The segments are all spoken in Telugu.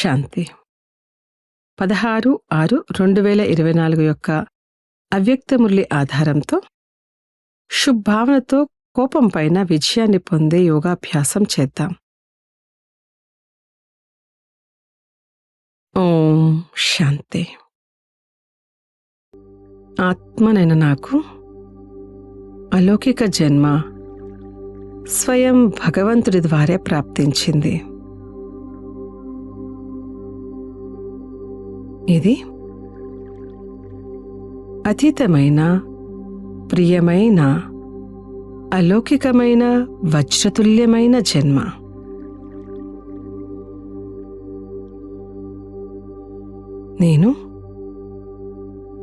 శాంతి 16/6/2024 యొక్క అవ్యక్త మురళి ఆధారంతో శుభావనతో కోపం పైన విజయాన్ని పొందే యోగాభ్యాసం చేద్దాం. ఓం శాంతి. ఆత్మనైన నాకు అలౌకిక జన్మ స్వయం భగవంతుడి ద్వారా ప్రాప్తించింది. ఇది అతీతమైన, ప్రియమైన, అలౌకికమైన, వజ్రతుల్యమైన జన్మ. నేను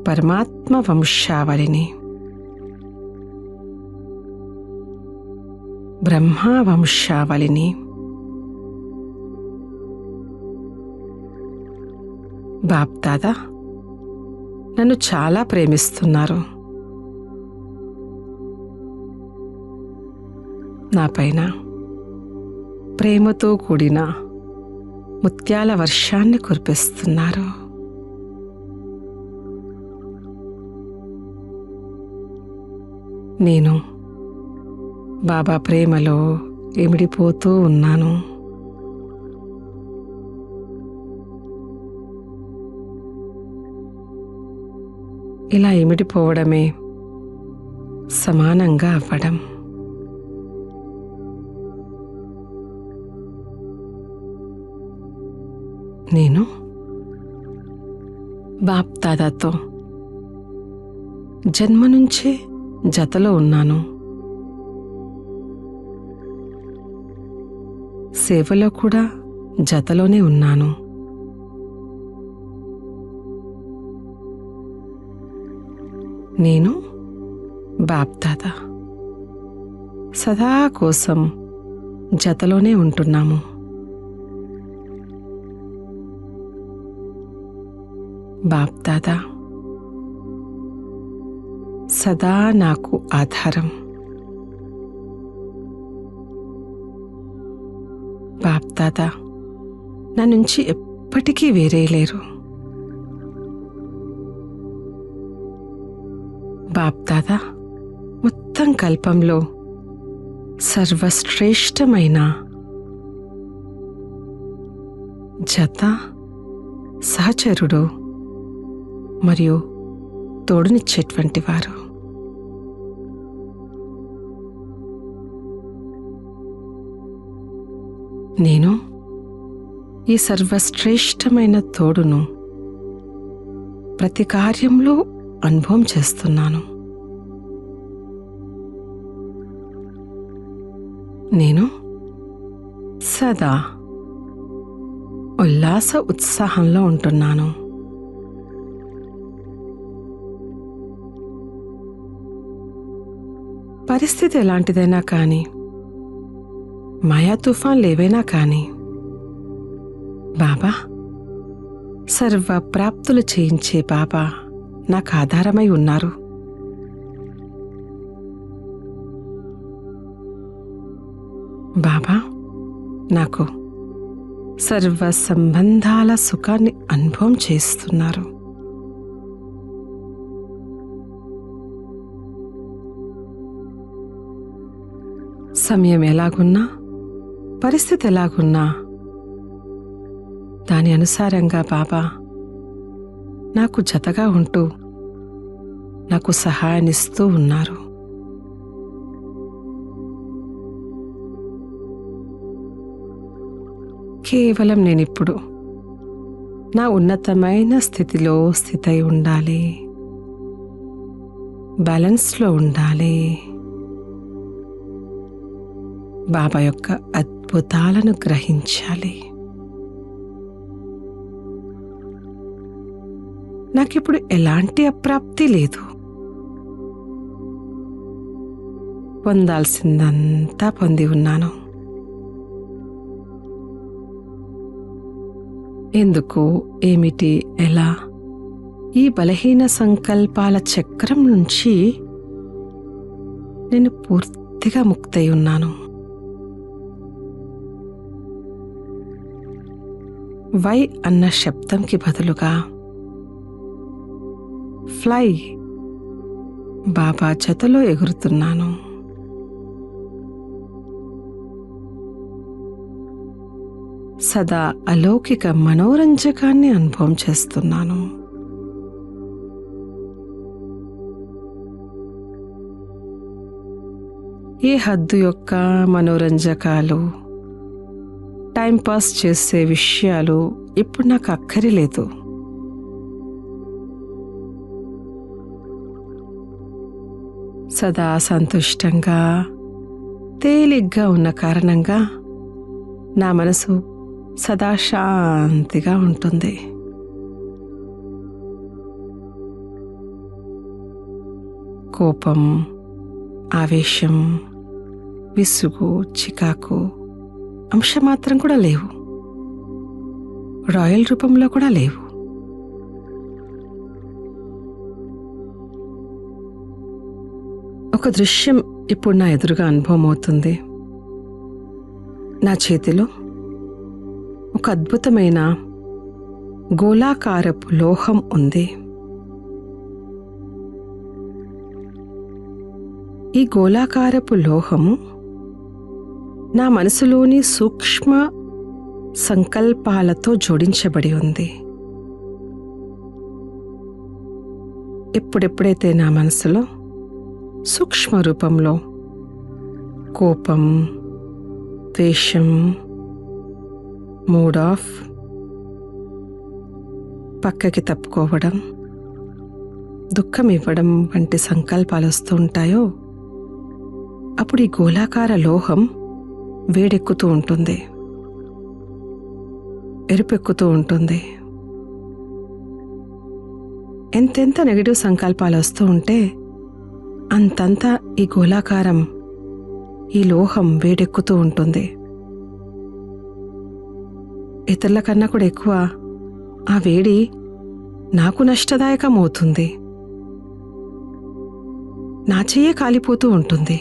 పరమాత్మ వంశావళిని, బ్రహ్మ వంశావళిని, బాప్దాదా నన్ను చాలా ప్రేమిస్తున్నారు. నాపైన ప్రేమతో కూడిన ముత్యాల వర్షాన్ని కురిపిస్తున్నారు. నేను బాబా ప్రేమలో ఇమిడిపోతూ ఉన్నాను. ఇలా ఇమిడిపోవడమే సమానంగా అవ్వడం. నేను బాప్దాదాతో జన్మ నుంచే జతలో ఉన్నాను. సేవలో కూడా జతలోనే ఉన్నాను. నేను బాప్దాదా సదా కోసం జతలోనే ఉంటున్నాము. బాప్దాదా సదా నాకు ఆధారం. బాప్దాదా నా నుంచి ఎప్పటికీ వేరే లేరు. బాప్దాదా మొత్తం కల్పంలో సర్వశ్రేష్టమైన జత, సహచరుడు మరియు తోడునిచ్చేటువంటి వారు. నేను ఈ సర్వశ్రేష్టమైన తోడును ప్రతి కార్యంలో అనుభవం చేస్తున్నాను. నేను సదా ఉల్లాస ఉత్సాహంలో ఉంటున్నాను. పరిస్థితి ఎలాంటిదైనా కానీ, మాయా తుఫాన్లు ఏవైనా కానీ, బాబా సర్వ ప్రాప్తులు చేయించే బాబా నాకు ఆధారమై ఉన్నారు. బాబా నాకు సర్వ సంబంధాల సుఖాన్ని అనుభవం చేస్తున్నారు. సమయం ఎలాగున్నా, పరిస్థితి ఎలాగున్నా దాని అనుసారంగా బాబా నాకు జతగా ఉంటూ నాకు సహాయాన్నిస్తూ ఉన్నారు. కేవలం నేనిప్పుడు నా ఉన్నతమైన స్థితిలో స్థితై ఉండాలి, బ్యాలెన్స్లో ఉండాలి. బాబా యొక్క అద్భుతాలను గ్రహించాలి. నాకిప్పుడు ఎలాంటి అప్రాప్తి లేదు. పొందాల్సిందంతా పొంది ఉన్నాను. ఎందుకు, ఏమిటి, ఎలా ఈ బలహీన సంకల్పాల చక్రం నుంచి నేను పూర్తిగా ముక్తై ఉన్నాను. వై అన్న శబ్దంకి బదులుగా ఫ్లై బాబా జతలో ఎగురుతున్నాను. సదా అలౌకిక మనోరంజకాన్ని అనుభవం చేస్తున్నాను. ఈ హద్దు యొక్క మనోరంజకాలు, టైంపాస్ చేసే విషయాలు ఇప్పుడు నాకు అక్కర్లేదు. సదా సంతుష్టంగా తేలిగ్గా ఉన్న కారణంగా నా మనసు సదా శాంతిగా ఉంటుంది. కోపం, ఆవేశం, విసుగు, చికాకు అంశమాత్రం కూడా లేవు. రాయల్ రూపంలో కూడా లేవు. ఒక దృశ్యం ఇప్పుడు నా ఎదురుగా అనుభవం అవుతుంది. నా చేతిలో ఒక అద్భుతమైన గోళాకారపు లోహం ఉంది. ఈ గోళాకారపు లోహము నా మనసులోని సూక్ష్మ సంకల్పాలతో జోడించబడి ఉంది. ఎప్పుడెప్పుడైతే నా మనసులో సూక్ష్మ రూపంలో కోపం, ద్వేషం, మూడ్ ఆఫ్, పక్కకి తప్పుకోవడం, దుఃఖం ఇవ్వడం వంటి సంకల్పాలు వస్తూ ఉంటాయో అప్పుడు ఈ గోళాకార లోహం వేడెక్కుతూ ఉంటుంది, ఎరుపెక్కుతూ ఉంటుంది. ఎంతెంత నెగటివ్ సంకల్పాలు వస్తూ ఉంటే అంతంత ఈ గోళాకారం, ఈ లోహం వేడెక్కుతూ ఉంటుంది. ఇతరుల కన్నా కూడా ఎక్కువ ఆ వేడి నాకు నష్టదాయకం అవుతుంది. నా చెయ్యే కాలిపోతూ ఉంటుంది.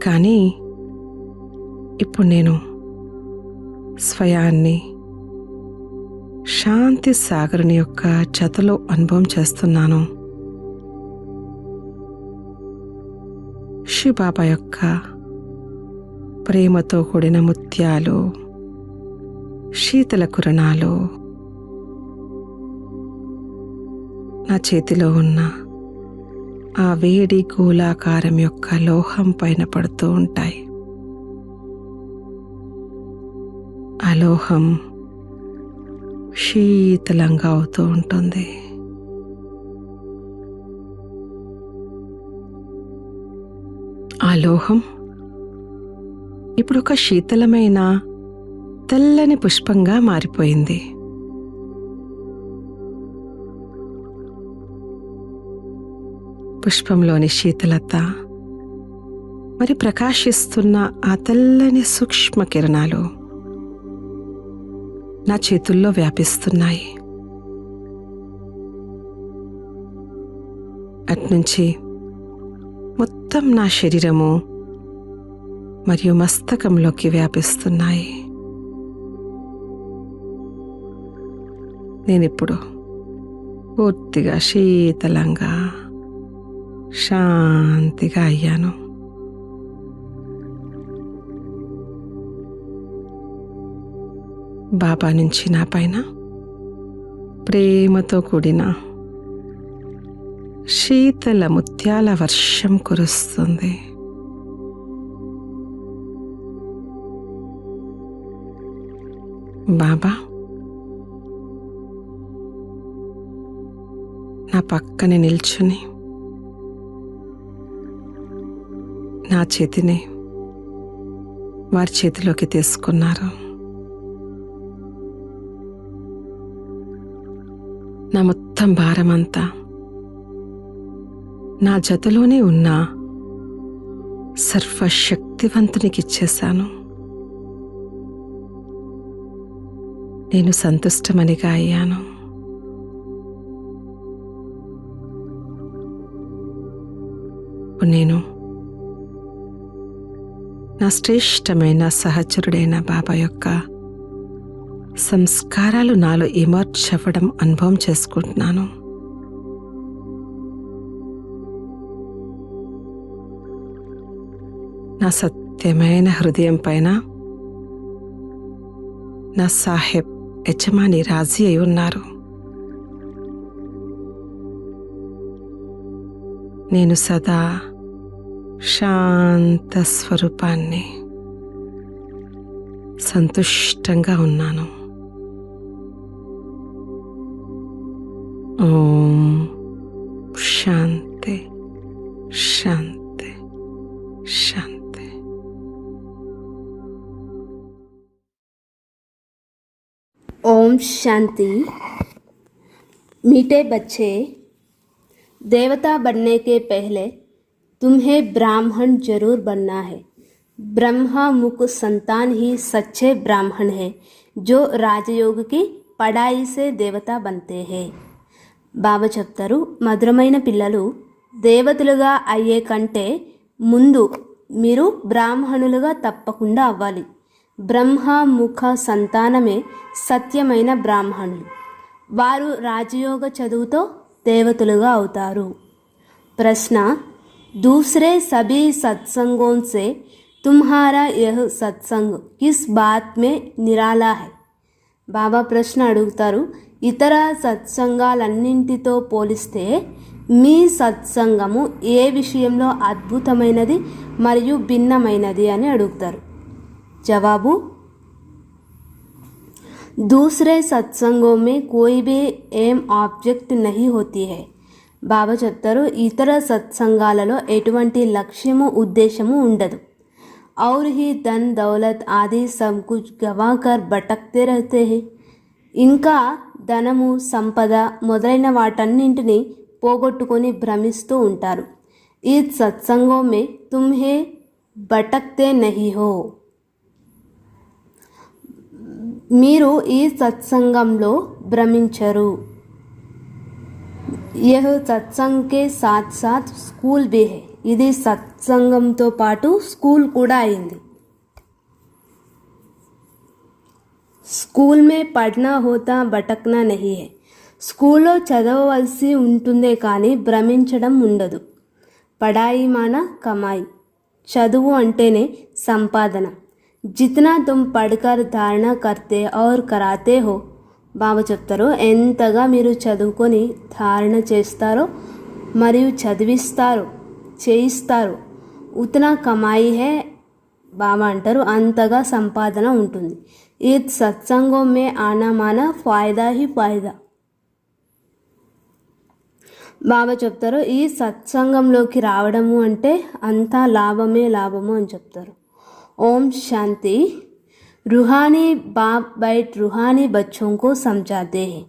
కానీ ఇప్పుడు నేను స్వయాన్ని శాంతి సాగరుని యొక్క జతలో అనుభవం చేస్తున్నాను. శివబాబా యొక్క ప్రేమతో కూడిన ముత్యాలు, శీతల కిరణాలు నా చేతిలో ఉన్న ఆ వేడి గోళాకారం యొక్క లోహం పైన పడుతూ ఉంటాయి. ఆ లోహం శీతలంగా అవుతూ ఉంటుంది. ఆ లోహం ఇప్పుడు ఒక శీతలమైన తెల్లని పుష్పంగా మారిపోయింది. పుష్పంలోని శీతలత మరి ప్రకాశిస్తున్న ఆ తెల్లని సూక్ష్మ కిరణాలు నా చేతుల్లో వ్యాపిస్తున్నాయి. అట్నుంచి మొత్తం నా శరీరము మరియు మస్తకంలోకి వ్యాపిస్తున్నాయి. నేనిప్పుడు పూర్తిగా శీతలంగా శాంతిగా అయ్యాను. బాబా నుంచి నా పైన ప్రేమతో కూడిన శీతల ముత్యాల వర్షం కురుస్తుంది. బాబా నా పక్కనే నిల్చుని నా చేతిని వారి చేతిలోకి తీసుకున్నారు. నా మొత్తం భారమంతా నా జతలోనే ఉన్న సర్వశక్తివంతునికి ఇచ్చేశాను. నేను సంతుష్టమనిగా అయ్యాను. నేను నా శ్రేష్టమైన సహచరుడైన బాబా యొక్క సంస్కారాలు నాలో ఎమర్జ్ అవ్వడం అనుభవం చేసుకుంటున్నాను. నా సత్యమైన హృదయం పైన నా సాహెబ్ యజమాని రాజీ అయి ఉన్నారు. నేను సదా శాంత స్వరూపాన్ని, సంతుష్టంగా ఉన్నాను. ఓం శాంతి శాంతి శాంతి. ओम शांति। मीठे बच्चे, देवता बनने के पहले तुम्हें ब्राह्मण जरूर बनना है। ब्रह्मा मुख संतान ही सच्चे ब्राह्मण हैं जो राजयोग की पढ़ाई से देवता बनते हैं। బాబా చెప్తారు, మధురమైన పిల్లలు, దేవతలుగా అయ్యే కంటే ముందు మీరు బ్రాహ్మణులుగా తప్పకుండా అవ్వాలి. బ్రహ్మ ముఖ సంతానమే సత్యమైన బ్రాహ్మణులు. వారు రాజయోగ చదువుతో దేవతలుగా అవుతారు. ప్రశ్న, दूसरे सभी सत्संगों से तुम्हारा यह सत्संग किस बात में निराला है? బాబా ప్రశ్న అడుగుతారు, ఇతర సత్సంగాలన్నింటితో పోలిస్తే మీ సత్సంగము ఏ విషయంలో అద్భుతమైనది మరియు భిన్నమైనది అని అడుగుతారు. జవాబు, दूसरे सत्संगों में कोई भी एम ऑब्जेक्ट नहीं होती है. బాబా చెప్తారు, ఇతర సత్సంగాలలో ఎటువంటి లక్ష్యము ఉద్దేశము ఉండదు. और ही धन दौलत आदि सब कुछ गवा कर भटकते रहते हैं. ఇంకా ధనము, సంపద మొదలైన వాటన్నింటినీ పోగొట్టుకొని భ్రమిస్తూ ఉంటారు. ఈ సత్సంగో మే తుమ్హే భటక్తే నహీ హో. మీరు ఈ సత్సంగంలో భ్రమించరు. యహ్ సత్సంగ్ కే సాత్ సాత్ స్కూల్ భీ హై. ఇది సత్సంగంతో పాటు స్కూల్ కూడా అయింది. స్కూల్ మే పढ़ना होता భటక్నా నహీ హై. స్కూల్లో చదవవలసి ఉంటుందే కానీ భ్రమించడం ఉండదు. పడాయి మాన కమాయి. చదువు అంటేనే సంపాదన. జితనా తుమ్ పढ़कर ధారణ కర్తే ఔర్ కరాతే హో. బాబా చెప్తారు, ఎంతగా మీరు చదువుకొని ధారణ చేస్తారో మరియు చదివిస్తారో చేయిస్తారో ఉతనా కమాయి హే. బాబా అంటారు, అంతగా సంపాదన ఉంటుంది. ఈ సత్సంగో మే ఆనా మానా ఫాయిదా హీ ఫాయిదా. బాబా చెప్తారు, ఈ సత్సంగంలోకి రావడము అంటే అంతా లాభమే లాభము అని చెప్తారు. ఓం శాంతి. रूहानी बाप बैठ रूहानी बच्चों को समझाते हैं.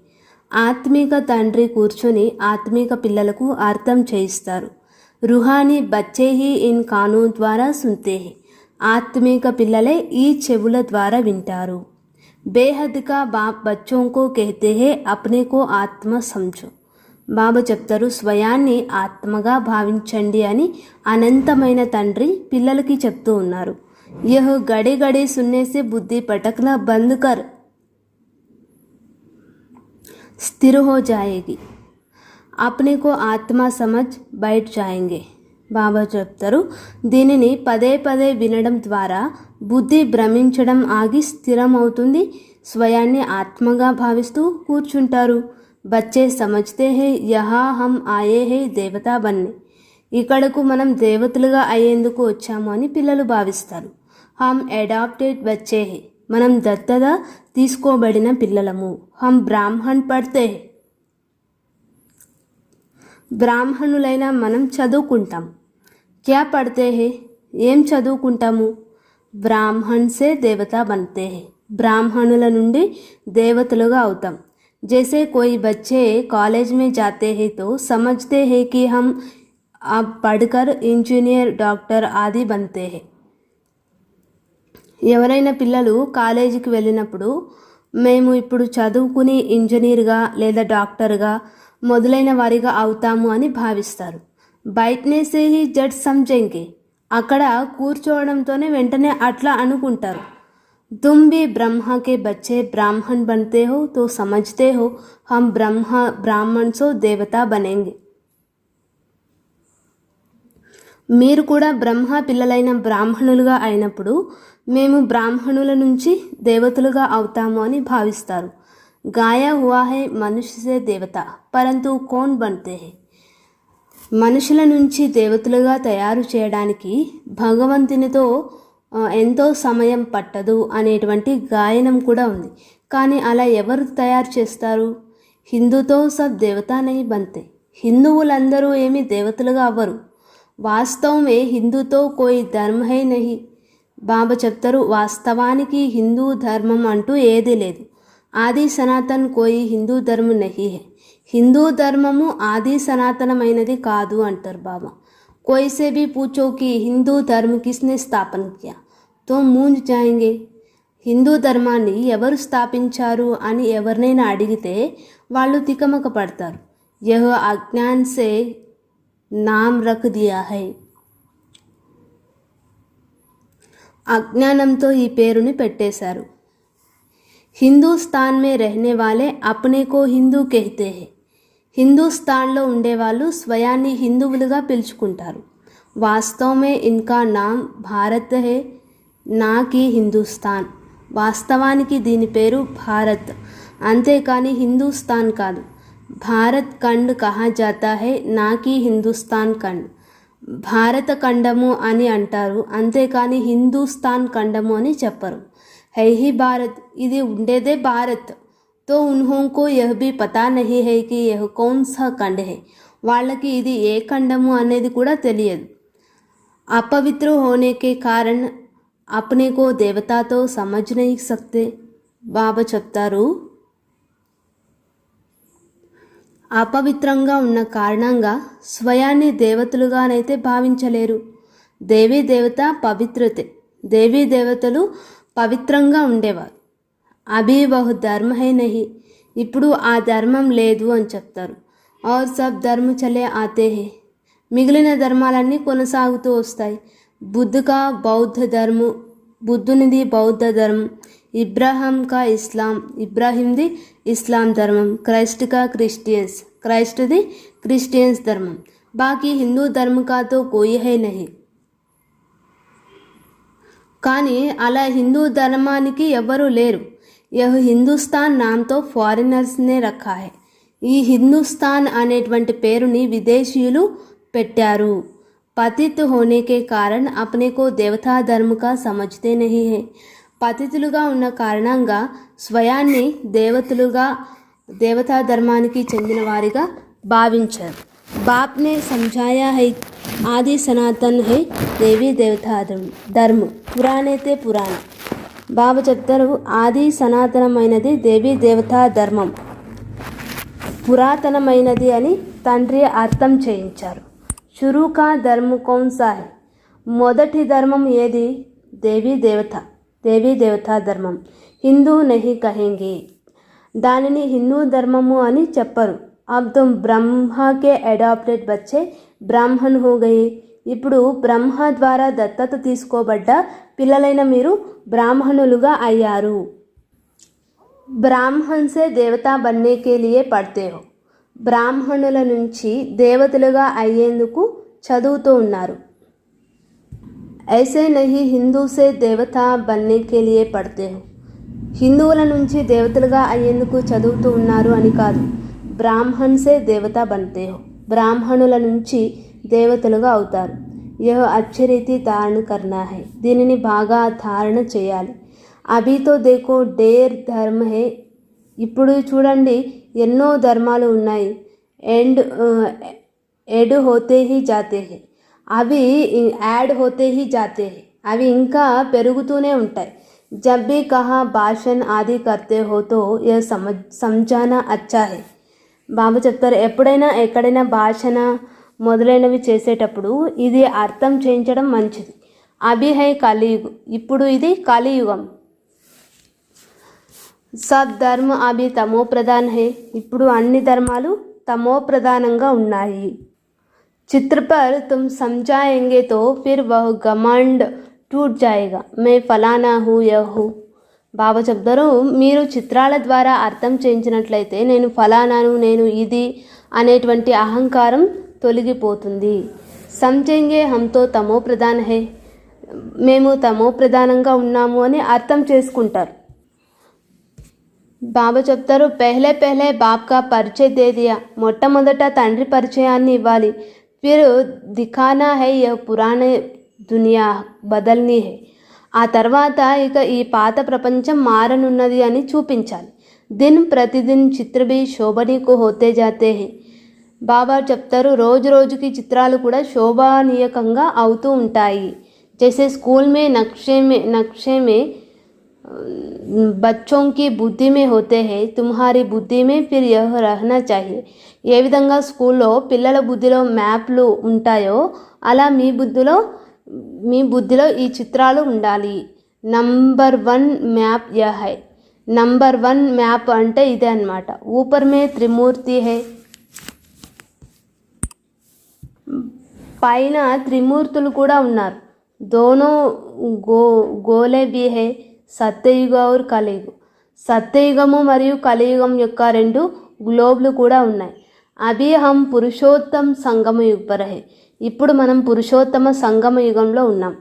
ఆత్మిక తండ్రి కూర్చొని ఆత్మిక పిల్లలకు అర్థం చేయిస్తారు. रूहानी बच्चे ही इन कानों द्वारा सुनते हैं. ఆత్మిక పిల్లలే ఈ చెవుల ద్వారా వింటారు. బేహద్ కా బాప్ బచ్చోं को कहते हैं अपने को ఆత్మ समझो. బాబా చెప్తారు, స్వయాన్ని ఆత్మగా భావించండి అని అనంతమైన తండ్రి పిల్లలకి చెప్తూ ఉన్నారు. यह घड़ी घड़ी सुनने से बुद्धि पटकना बंद कर स्थिर हो जाएगी. अपने को आत्मा समझ बैठ जाएंगे. బాబా చెప్తారు, దీనిని పదే పదే వినడం ద్వారా బుద్ధి భ్రమించడం ఆగి స్థిరమవుతుంది. స్వయాన్ని ఆత్మగా భావిస్తూ కూర్చుంటారు. బచ్చే సమజ్తే హై యహా హమ్ ఆయే హై దేవతా బన్నే. ఇక్కడకు మనం దేవతలుగా అయ్యేందుకు వచ్చాము అని పిల్లలు భావిస్తారు. హమ్ అడాప్టెడ్ బచ్చే హై. మనం దత్తత తీసుకోబడిన పిల్లలము. హమ్ బ్రాహ్మణ్ పడితే బ్రాహ్మణులైన మనం చదువుకుంటాం. క్యా పడితే హై, ఏం చదువుకుంటాము? బ్రాహ్మణ్ సే దేవత బన్తే హై. బ్రాహ్మణుల నుండి దేవతలుగా అవుతాం. जैसे कोई बच्चे कॉलेज में जाते हैं तो समझते हैं कि हम अब पढ़कर इंजीनियर डॉक्टर आदि बनते हैं. ఎవరైనా పిల్లలు కాలేజీకి వెళ్ళినప్పుడు మేము ఇప్పుడు చదువుకుని ఇంజనీర్గా లేదా డాక్టర్గా మొదలైన వారిగా అవుతాము అని భావిస్తారు. బయటనే సే హీ జడ్ సమझेंगे. అక్కడ కూర్చోవడంతోనే వెంటనే అట్లా అనుకుంటారు. तुम भी ब्रह्मा के बच्चे ब्राह्मण बनते हो तो समझते हो हम ब्राह्मण से देवता बनेंगे. మీరు కూడా బ్రహ్మ పిల్లలైన బ్రాహ్మణులుగా అయినప్పుడు మేము బ్రాహ్మణుల నుంచి దేవతలుగా అవుతాము అని భావిస్తారు. గాయా హువా హై మనుష్య సే దేవత పరంతు కౌన్ బన్తే హై. మనుషుల నుంచి దేవతలుగా తయారు చేయడానికి భగవంతునితో ఎంతో సమయం పట్టదు అనేటువంటి గాయనం కూడా ఉంది. కానీ అలా ఎవరు తయారు చేస్తారు? హిందూతో సబ్ దేవతా నహీ బంతే. హిందువులందరూ ఏమీ దేవతలుగా అవ్వరు. వాస్తవమే హిందూతో కోయి ధర్మ హై నహీ. బాబా చెప్తారు, వాస్తవానికి హిందూ ధర్మం అంటూ ఏదీ లేదు. ఆది సనాతన్ కోయి హిందూ ధర్మం నహీ హై. హిందూ ధర్మము ఆది సనాతనమైనది కాదు అంటారు బాబా. కోయి సే భీ పూछो कि హిందూ ధర్మ కిస్నే స్థాపన కియా తో మూంజ్ జాయేంగే. హిందూ ధర్మాన్ని ఎవరు స్థాపించారు అని ఎవరినైనా అడిగితే వాళ్ళు తికమక పడతారు. యహ్ అజ్ఞాన్ సే నామ్ రఖ్ దియా హై. అజ్ఞానంతో ఈ పేరుని పెట్టేశారు. హిందూస్థాన్ మే రహనే వాలే అప్నే కో హిందూ కెహతే హై. హిందూస్థాన్లో ఉండేవాళ్ళు స్వయాన్ని హిందువులుగా పిలుచుకుంటారు. వాస్తవమే ఇన్కా నామ్ భారత్ హై నాకి హిందూస్థాన్. వాస్తవానికి దీని పేరు భారత్, అంతేకాని హిందూస్థాన్ కాదు. భారత్ ఖండ్ కహా జాతా హై నాకి హిందూస్థాన్ ఖండ్. భారత ఖండము అని అంటారు, అంతేకాని హిందూస్థాన్ ఖండము అని చెప్పరు. హై హీ భారత్, ఇది ఉండేదే భారత్. తో ఉన్హోంకో యహ్ భీ పతా నహీ హై కి యహ్ కౌన్ సా ఖండ్ హై. వాళ్ళకి ఇది ఏ ఖండము అనేది కూడా తెలియదు. అపవిత్ర హోనే కే కారణ్ అప్నే కో దేవతాతో సమజ్ నహీ సక్తే. బాబా చెప్తారు, అపవిత్రంగా ఉన్న కారణంగా స్వయాన్ని దేవతలుగానైతే భావించలేరు. దేవీ దేవత పవిత్రతే. దేవీ దేవతలు పవిత్రంగా ఉండేవారు. అభి వహ్ ధర్మ హై నహీ. ఇప్పుడు ఆ ధర్మం లేదు అని చెప్తారు. ఔర్ సబ్ ధర్మ చలే ఆతే హై. మిగిలిన ధర్మాలన్నీ కొనసాగుతూ వస్తాయి. బుద్ధుకా బౌద్ధ ధర్మం, బుద్ధునిది బౌద్ధ ధర్మం, ఇబ్రాహిం కా ఇస్లాం, ఇబ్రాహింది ఇస్లాం ధర్మం, క్రైస్ట్ కా క్రిస్టియన్స్, క్రైస్ట్ది క్రిస్టియన్స్ ధర్మం. బాకీ హిందూ ధర్మ కా తో కోయి హై నహీ. కానీ అలా హిందూ ధర్మానికి ఎవ్వరూ లేరు. యహ్ హిందుస్థాన్ నామ్తో ఫారినర్స్నే రఖా హై. ఈ హిందుస్థాన్ అనేటువంటి పేరుని విదేశీయులు పెట్టారు. పతిత్ హోనే కే కారణ్ అప్నే కో దేవతా ధర్మ కా సమజ్తే నహీ హై. పతితులుగా ఉన్న కారణంగా స్వయాన్ని దేవతలుగా, దేవతా ధర్మానికి చెందిన వారిగా భావించారు. బాప్నే సమझाया है ఆది సనాతన్ హై దేవీ దేవతా ధర్మ పురాణైతే పురాణ. బాబా చెప్తారు, ఆది సనాతనమైనది దేవీ దేవతా ధర్మం, పురాతనమైనది అని తండ్రి అర్థం చేయించారు. షురూ కా ధర్మ కౌన్ సా హై. మొదటి ధర్మం ఏది? దేవీ దేవత, దేవీ దేవతా ధర్మం. హిందూ నహీ కహేంగే. దానిని హిందూ ధర్మము అని చెప్పరు. అబ్ తుమ్ బ్రహ్మ కే అడాప్టెడ్ బచ్చే బ్రాహ్మణ్ హో గయే. ఇప్పుడు బ్రహ్మ ద్వారా దత్తత తీసుకోబడ్డ పిల్లలైన మీరు బ్రాహ్మణులుగా అయ్యారు. బ్రాహ్మణ్ సే దేవతా బన్నే కే లియే పढ़ते हो. బ్రాహ్మణుల నుంచి దేవతలుగా అయ్యేందుకు చదువుతూ ఉన్నారు. ఐసే నహీ హిందూ సే దేవతా బన్నే కే లియే పढ़ते हो. హిందువుల నుంచి దేవతలుగా అయ్యేందుకు చదువుతూ ఉన్నారు అని కాదు. బ్రాహ్మణ్ సే దేవతా బన్తే హో. బ్రాహ్మణుల నుంచి దేవతలుగా అవుతారు. యహ్ అచ్చే రీతి ధారణ కర్నా హై. దీనిని బాగా ధారణ చేయాలి. అభితో దేకో డేర్ ధర్మ హై. ఇప్పుడు చూడండి ఎన్నో ధర్మాలు ఉన్నాయి. ఎడ్ హోతే హీ జాతే హై. అవి యాడ్ హోతే హీ జాతే హై. అవి ఇంకా పెరుగుతూనే ఉంటాయి. జబ్ భీ కహా భాషణ్ ఆది కర్తే హో తో యహ్ సమझाना అచ్చా హై. బాబా చెప్తారు, ఎప్పుడైనా ఎక్కడైనా భాషణ మొదలైనవి చేసేటప్పుడు ఇది అర్థం చేయించడం మంచిది. అభి హై కలియుగ్. ఇప్పుడు ఇది కలియుగం. సబ్ ధర్మ అభి తమో ప్రధాన్ హై. ఇప్పుడు అన్ని ధర్మాలు తమో ప్రధానంగా ఉన్నాయి. చిత్ర పర్ తుమ్ సమझाएंगे तो फिर वह घमंड टूट जाएगा. मैं फलाना हूँ यह हूँ. బాబా చెప్తారు, మీరు చిత్రాల ద్వారా అర్థం చేయించినట్లయితే నేను ఫలానాను, నేను ఇది అనేటువంటి అహంకారం తొలగిపోతుంది. సమझेंगे హమ్తో తమో ప్రధాన్ హే, మేము తమో ప్రధానంగా ఉన్నాము అని అర్థం చేసుకుంటారు. బాబా చెప్తారు, పెహ్లే పెహ్లే బాప్ కా పరిచయ దే దియా, మొట్టమొదట తండ్రి పరిచయాన్ని ఇవ్వాలి. ఫిర్ దిఖానా హై యహ్ పురాణే దునియా బదల్నీ హై, ఆ తర్వాత ఇక ఈ పాత ప్రపంచం మారనున్నది అని చూపించాలి. దిన్ ప్రతిదిన్ చిత్ర భీ శోభనీకు హోతే జాతే హై. బాబా చెప్తారు, రోజు రోజుకి చిత్రాలు కూడా శోభనీయకంగా అవుతూ ఉంటాయి. జైసే స్కూల్ మే నక్షే మే बच्चों की बुद्धि में होते हैं, तुम्हारी बुद्धि में फिर यह रहना चाहिए. ఏ విధంగా స్కూల్లో పిల్లల బుద్ధిలో మ్యాప్లు ఉంటాయో అలా మీ బుద్ధిలో ఈ చిత్రాలు ఉండాలి. Number 1 map yeah high. Number 1 map అంటే ఇదే అన్నమాట. ఊపర్ మే త్రిమూర్తి హై, పైన త్రిమూర్తులు కూడా ఉన్నారు. దోనో గోలే భీ హై, సత్యయుగ और కలియుగ. సత్యయుగము మరియు కలియుగం యొక్క 2 గ్లోబ్లు కూడా ఉన్నాయి. అభి హమ్ పురుషోత్తమ సంగమ యుగ పర్ హై. ఇప్పుడు మనం పురుషోత్తమ సంగమ యుగంలో ఉన్నాం.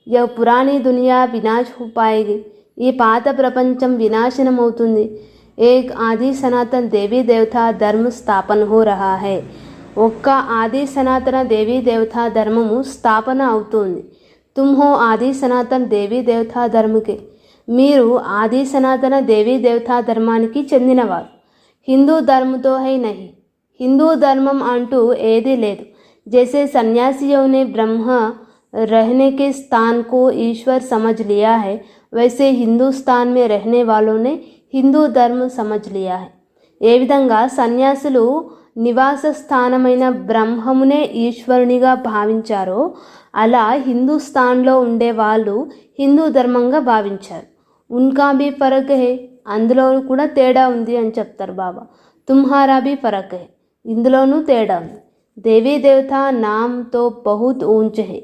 యహ్ పురాణీ దునియా వినాశ హో పాయేగి, ఈ పాత ప్రపంచం వినాశనం అవుతుంది. ఏక్ ఆది సనాతన దేవీ దేవతా ధర్మ స్థాపన హో రహా హై, ఒక్క ఆది సనాతన దేవీ దేవతా ధర్మము స్థాపన అవుతుంది. తుమ్ హో ఆది సనాతన దేవీ దేవతా ధర్మకే, మీరు ఆది సనాతన దేవీ దేవతా ధర్మానికి చెందినవారు. హిందూ ధర్మతో హై నహి, హిందూ ధర్మం అంటూ ఏదీ లేదు. జైసే సన్యాసియోं ने ब्रह्म रहने के स्थान को ईश्वर समझ लिया है, वैसे हिंदुस्तान में रहने वालों ने హిందూ ధర్మ समझ लिया है. ఏ విధంగా సన్యాసులు నివాస స్థానమైన బ్రహ్మమునే ఈశ్వరునిగా భావించారో అలా హిందూస్థాన్లో ఉండే వాళ్ళు హిందూ ధర్మంగా భావించారు. ఉన్కా భీ ఫరక్ హై, అందులో కూడా తేడా ఉంది అని చెప్తారు బాబా. తుమ్హారా భీ ఫరక్ హై, ఇందులోనూ తేడా ఉంది. దేవీ దేవత నామ్తో బహుత్ ఊంచ్ హై,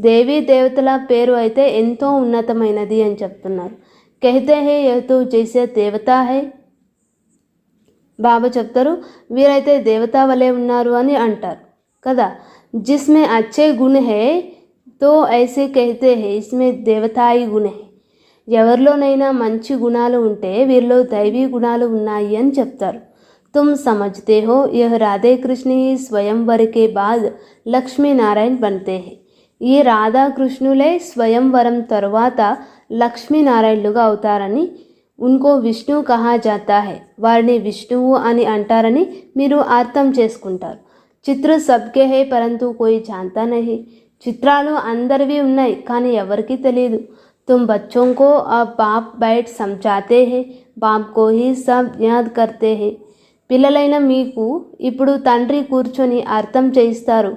దేవీ దేవతల పేరు అయితే ఎంతో ఉన్నతమైనది అని చెప్తున్నారు. कहते हैं यह तो जैसे देवता है, బాబా చెప్తారు వీరైతే దేవతా వలె ఉన్నారు అని అంటారు కదా. జిస్మే అచ్చే గుణ హై తో ఐసే कहते हैं इसमें దేవతాయి గుణ హై, ఎవరిలోనైనా మంచి గుణాలు ఉంటే వీరిలో దైవీ గుణాలు ఉన్నాయి అని చెప్తారు. तुम समझते हो यह राधे कृष्ण ही स्वयंवर के बाद लक्ष्मी नारायण बनते हैं, ఈ రాధాకృష్ణులే స్వయంవరం తరువాత లక్ష్మీనారాయణులుగా అవుతారని. ఉన్కో విష్ణు కహా జాతా హై, వారిని విష్ణువు అని అంటారని మీరు అర్థం చేసుకుంటారు. చిత్ర సబ్కే హై పరంతు కోయి జాంతా నహీ, చిత్రాలు అందరివి ఉన్నాయి కానీ ఎవరికీ తెలియదు. తుమ్ బచ్చోं को अब बाप बैठ समझाते हैं, बाप को ही सब याद करते हैं. పిల్లలైన మీకు ఇప్పుడు తండ్రి కూర్చొని అర్థం చేయిస్తారు,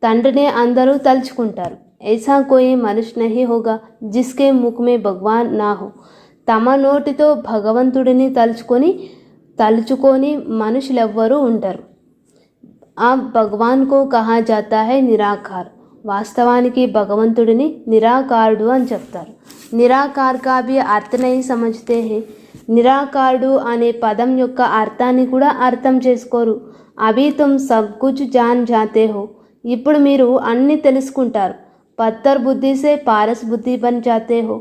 తండ్రినే అందరూ తలుచుకుంటారు. ऐसा कोई मनुष्य नहीं होगा जिसके मुख में भगवान ना हो, తమ నోటితో భగవంతుడిని తలుచుకొని మనుషులెవ్వరూ ఉండరు. ఆ భగవాన్ కో కహా జాతా హై నిరాకార్, వాస్తవానికి భగవంతుడిని నిరాకారుడు అని చెప్తారు. నిరాకార్ కా భీ అర్థ నహీ సమజ్తే హై, నిరాకారుడు అనే పదం యొక్క అర్థాన్ని కూడా అర్థం చేసుకోరు. అభీ తుమ్ సబ్ కుచ్ జాన్ జాతే హో, ఇప్పుడు మీరు అన్నీ తెలుసుకుంటారు. పత్తర్ బుద్ధి సే పారస్ బుద్ధి బన్ జాతే హో,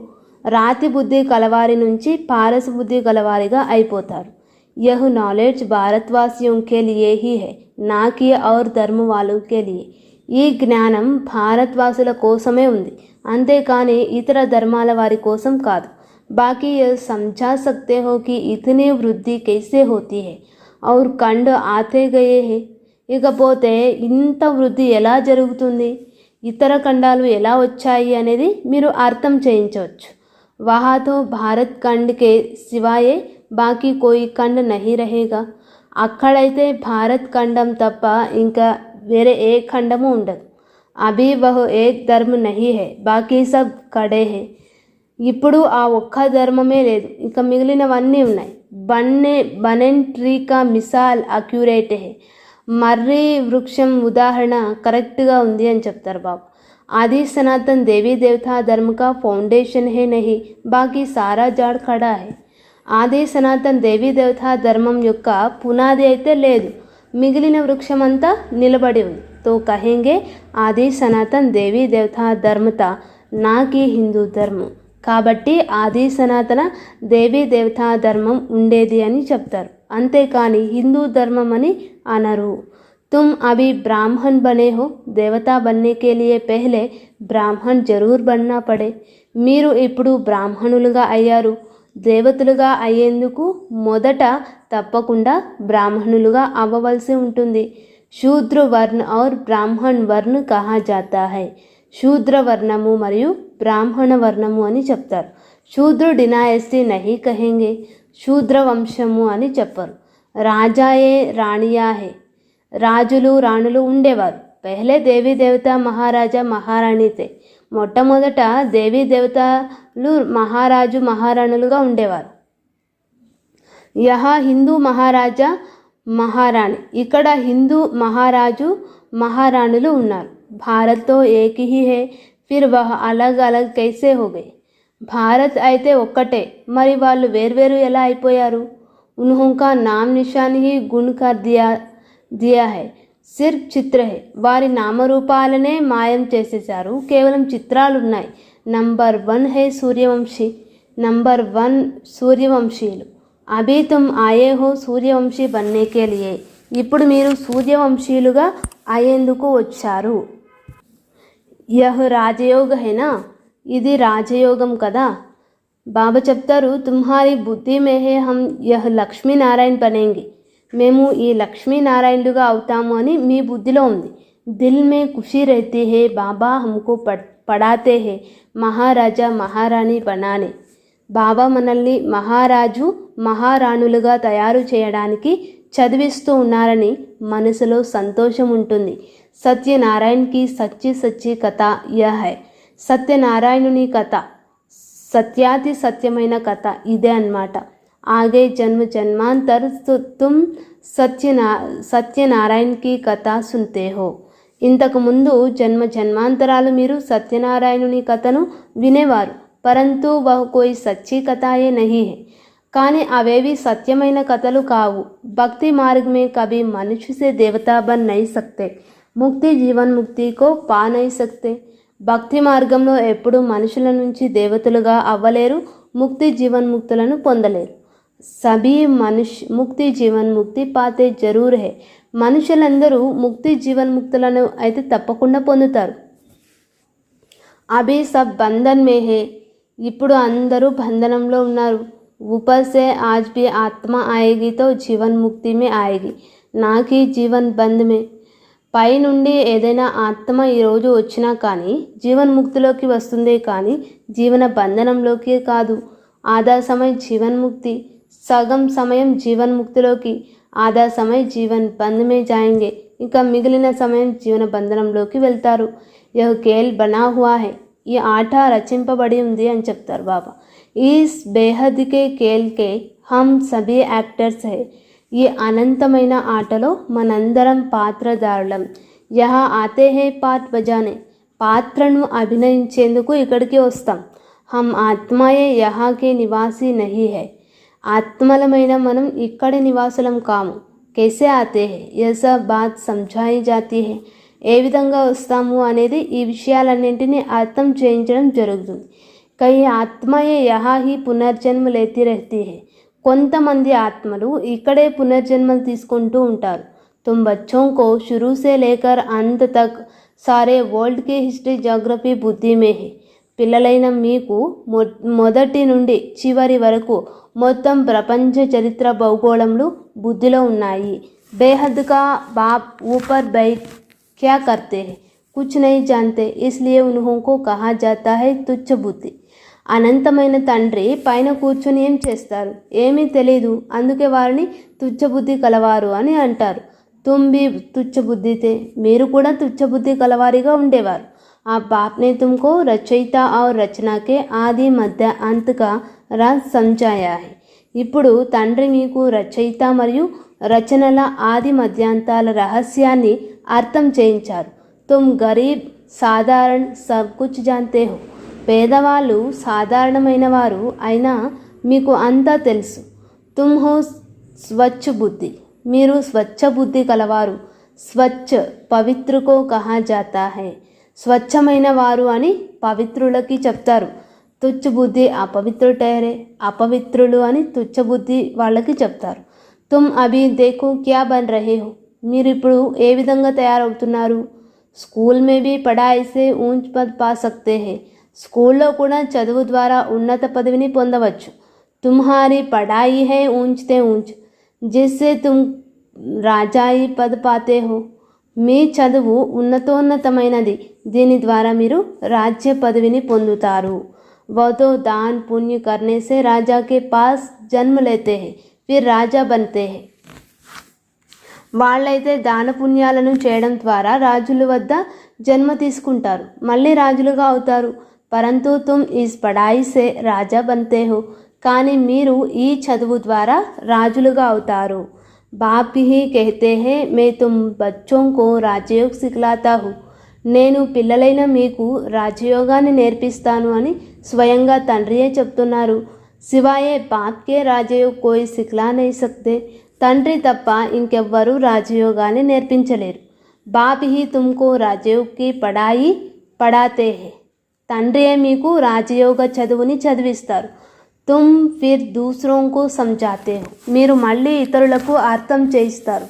రాతి బుద్ధి కలవారి నుంచి పారస్ బుద్ధి గలవారిగా అయిపోతారు. యహ్ నాలెడ్జ్ భారతవాసియోं के लिए ही है, నా కి ఔర్ ధర్మ వాలోं के लिए, ఈ జ్ఞానం భారతవాసుల కోసమే ఉంది, అంతేకాని ఇతర ధర్మాల వారి కోసం కాదు. बाकी यह समझा सकते हो कि इतनी वृद्धि कैसे होती है और खंड आते गए हैं, ఇకపోతే ఇంత వృద్ధి ఎలా జరుగుతుంది, ఇతర ఖండాలు ఎలా వచ్చాయి అనేది మీరు అర్థం చేయించవచ్చు. వహాతో భారత్ ఖండ్కే సివాయే బాకీ కోయి ఖండ్ నహీ రహేగా, అక్కడైతే భారత్ ఖండం తప్ప ఇంకా వేరే ఏ ఖండము ఉండదు. అభీ వహ్ ఏక్ ధర్మ నహీ హై, బాకీ సబ్ ఖడే హై, ఇప్పుడు ఆ ఒక్క ధర్మమే లేదు, ఇంకా మిగిలినవన్నీ ఉన్నాయి. బనెన్ ట్రీ కా మిసాల్ అక్యురేట్ హై, మర్రి వృక్షం ఉదాహరణ కరెక్ట్గా ఉంది అని చెప్తారు బాబు. आदि सनातन देवी देवता धर्म का फाउंडेशन है नहीं, बाकी सारा जाड़ खड़ा है. ఆది సనాతన్ దేవీ దేవతా ధర్మం యొక్క పునాది అయితే లేదు, మిగిలిన వృక్షమంతా నిలబడి ఉంది. తో కహెంగే ఆది సనాతన్ దేవీ దేవతా ధర్మత నాకి హిందూ ధర్మం. కాబట్టి ఆది సనాతన దేవీ దేవతా ధర్మం ఉండేది అని చెప్తారు, అంతేకాని హిందూ ధర్మం అని అనరు. तुम अभी ब्राह्मण बने हो, देवता बनने के लिए पहले బ్రాహ్మణ్ జరూర్ బన్నా పడే. మీరు ఇప్పుడు బ్రాహ్మణులుగా అయ్యారు, దేవతలుగా అయ్యేందుకు మొదట తప్పకుండా బ్రాహ్మణులుగా అవ్వవలసి ఉంటుంది. శూద్ర వర్ణ ఔర్ బ్రాహ్మణ్ వర్ణ కహా జాతా హై. శూద్ర వర్ణము మరియు బ్రాహ్మణ వర్ణము అని చెప్తారు. శూద్ర డినాయస్తి నహి కహెంగే, శూద్ర వంశము అని చెప్పరు. రాజాయే రాణియా హే, రాజులు రాణులు ఉండేవారు. పెహలే దేవీ దేవత మహారాజా మహారాణి తే, మొట్టమొదట దేవీ దేవతలు మహారాజు మహారాణులుగా ఉండేవారు. యహా హిందూ మహారాజా మహారాణి, ఇక్కడ హిందూ మహారాజు మహారాణులు ఉన్నారు. భారత్తో ఏకీ హీ హే, ఫిర్ వహ్ అలగ్ అలగ్ కైసే హో గయే. భారత్ అయితే ఒక్కటే, మరి వాళ్ళు వేర్వేరు ఎలా అయిపోయారు? ఉన్హోంకా నామ్ నిషాన్ హీ గుణ్ కర్ దియా హై, సిర్ఫ్ చిత్ర హై. వారి నామరూపాలనే మాయం చేసేశారు, కేవలం చిత్రాలు ఉన్నాయి. Number 1 high Suryavanshi, number 1 సూర్యవంశీయులు. Abhi తుమ్ ఆయే హో సూర్యవంశీ బన్నే కే లియే, ఇప్పుడు మీరు సూర్యవంశీయులుగా అయ్యేందుకు వచ్చారు. యహ్ రాజయోగ హైనా, ఇది రాజయోగం కదా. బాబా చెప్తారు, తుమ్హారీ బుద్ధి మే హే హమ్ యహ్ లక్ష్మీనారాయణ బనేంగి, మేము ఈ లక్ష్మీనారాయణులుగా అవుతాము అని మీ బుద్ధిలో ఉంది. దిల్ మే ఖుషీ రహతీ హే, బాబా హమ్కో పడాతే హే మహారాజా మహారాణి బనానే. బాబా మనల్ని మహారాజు మహారాణులుగా తయారు చేయడానికి చదివిస్తూ ఉన్నారని మనసులో సంతోషం ఉంటుంది. సత్యనారాయణకి సచ్చి సచ్చి కథ యహ్ హై. సత్యనారాయణుని కథ, సత్యాతి సత్యమైన కథ ఇదే అన్నమాట. ఆగే జన్మ జన్మాంతర్ తుమ్ సత్యనారాయణకి కథ సున్తే హో. ఇంతకుముందు జన్మ జన్మాంతరాలు మీరు సత్యనారాయణుని కథను వినేవారు. పరంతు వహ్ కోయి సచ్చి కథాయే నహీ హై, కానీ అవేవి సత్యమైన కథలు కావు. భక్తి మార్గ మే కభీ మనుష్య సే దేవతా బన్ నహీ సక్తే, ముక్తి జీవన్ ముక్తి కో పా నహీ సక్తే. భక్తి మార్గంలో ఎప్పుడు మనుషుల నుంచి దేవతలుగా అవ్వలేరు, ముక్తి జీవన్ముక్తులను పొందలేరు. సభీ మనుష్య ముక్తి జీవన్ముక్తి పాతే జరూర్ హే, మనుషులందరూ ముక్తి జీవన్ముక్తులను అయితే తప్పకుండా పొందుతారు. అభీ సబ్ బంధన్ మే హే, ఇప్పుడు అందరూ బంధనంలో ఉన్నారు. ఊపర్ సే ఆజ్ భీ ఆత్మ ఆయేగి తో జీవన్ ముక్తి మే ఆయేగి, నాకి జీవన్ బంధ్ మే. పై నుండి ఏదైనా ఆత్మ ఈరోజు వచ్చినా కానీ జీవన్ముక్తిలోకి వస్తుందే కానీ జీవన బంధనంలోకి కాదు. ఆధా సమయం జీవన్ముక్తి, సగం సమయం జీవన్ముక్తిలోకి, ఆధా సమయం జీవన్ బంధ్ మే జాయేంగే, ఇంకా మిగిలిన సమయం జీవన బంధనంలోకి వెళ్తారు. యహ్ ఖేల్ బనా హువా హై, ఈ ఆట రచింపబడి ఉంది అని చెప్తారు బాబా. ఈస్ బేహద్ కే ఖేల్ కే హమ్ సభీ యాక్టర్స్ హై, ఈ అనంతమైన ఆటలో మనందరం పాత్రధారులం. యహ ఆతే హే పాత్ర బజానే, పాత్రను అభినయించేందుకు ఇక్కడికి వస్తాం. హమ్ ఆత్మాయే యహాకే నివాసి నహీ హై, ఆత్మలమైన మనం ఇక్కడి నివాసులం కాము. कैसे आते हैं यह सब बात समझाई जाती है, ఏ విధంగా వస్తాము అనేది ఈ విషయాలన్నింటినీ అర్థం చేయించడం జరుగుతుంది. కై ఆత్మయే యహా హీ పునర్జన్మ లేతి రహతీ హై, కొంతమంది ఆత్మలు ఇక్కడే పునర్జన్మలు తీసుకుంటూ ఉంటారు. तुम बच्चों को शुरू से लेकर अंत तक सारे वर्ल्ड की हिस्ट्री जोग्రఫీ బుద్ధి में है, పిల్లలైన మీకు మొదటి నుండి చివరి వరకు మొత్తం ప్రపంచ చరిత్ర భౌగోళంలో బుద్ధిలో ఉన్నాయి. బేహద్ కా బాప్ ऊपर बैठ क्या करते हैं, कुछ नहीं जानते, इसलिए उन्होंने कहा जाता है तुच्छ బుద్ధి. అనంతమైన తండ్రి పైన కూర్చొని ఏం చేస్తారు, ఏమీ తెలీదు, అందుకే వారిని తుచ్చబుద్ధి కలవారు అని అంటారు. తుమ్ భీ తుచ్చ బుద్ధి తే, మీరు కూడా తుచ్చబుద్ధి కలవారిగా ఉండేవారు. ఆ బాప్ నే తుమ్కో రచయిత ఔర్ రచనా కే ఆది మధ్య అంత్ కా రాజ్ సమझाया है, ఇప్పుడు తండ్రి మీకు రచయిత మరియు రచనల ఆది మధ్యాంతాల రహస్యాన్ని అర్థం చేయించారు. తుమ్ గరీబ్ సాధారణ సబ్ కుచ్ జాంతే హో. పేదవాళ్ళు సాధారణమైన వారు అయినా మీకు అంతా తెలుసు. తుమ్ హో స్వచ్ఛ బుద్ధి, మీరు స్వచ్ఛ బుద్ధి కలవారు. స్వచ్ఛ పవిత్రకో కహా జాతా హై, స్వచ్ఛమైన వారు అని పవిత్రులకి చెప్తారు. తుచ్చ బుద్ధి అపవిత్రు టహరే, అపవిత్రులు అని తుచ్చ బుద్ధి వాళ్ళకి చెప్తారు. తుమ్ అభి దేఖో క్యా బన్ రహే హో, మీరు ఇప్పుడు ఏ విధంగా తయారవుతున్నారు. స్కూల్ మే భీ పఢాయి సే ఊంచ్ పద్ పా సక్తే హై, స్కూల్లో కూడా చదువు ద్వారా ఉన్నత పదవిని పొందవచ్చు. తుమ్హారీ పఢాయి హై ఊంచ్తే ఊంచ్, జిస్సే తుమ్ రాజాయి పద్ పాతే హో, మీ చదువు ఉన్నతోన్నతమైనది, దీని ద్వారా మీరు రాజ్య పదవిని పొందుతారు. वो तो दान पुण्य करने से राजा के पास जन्म लेते हैं, फिर राजा बनते हैं. వాళ్ళైతే దాన పుణ్యాలను చేయడం ద్వారా రాజుల వద్ద జన్మ తీసుకుంటారు, మళ్ళీ రాజులుగా అవుతారు. పరంతు తుమ్ ఇస్ పఢాయి సే రాజా బంతే హో, కానీ మీరు ఈ చదువు ద్వారా రాజులుగా అవుతారు. బాప్ he కహతే hey May Tum బచ్చోం co రాజయోగ్ సిఖలాతా who, నేను పిల్లలైన మీకు రాజయోగాన్ని నేర్పిస్తాను అని స్వయంగా తండ్రియే చెప్తున్నారు. సివాయే బాప్కే రాజయోగ్ కోయి సిఖలా నహీ సక్తే, తండ్రి తప్ప ఇంకెవ్వరూ రాజయోగాన్ని నేర్పించలేరు. బాప్ హీ తుమ్కో రాజయోగ్కి పఢాయి పఢాతే హే, తండ్రియే మీకు రాజయోగ చదువుని చదివిస్తారు. తుమ్ ఫిర్ దూసరోంకు సమజాతే హో, మీరు మళ్ళీ ఇతరులకు అర్థం చేయిస్తారు.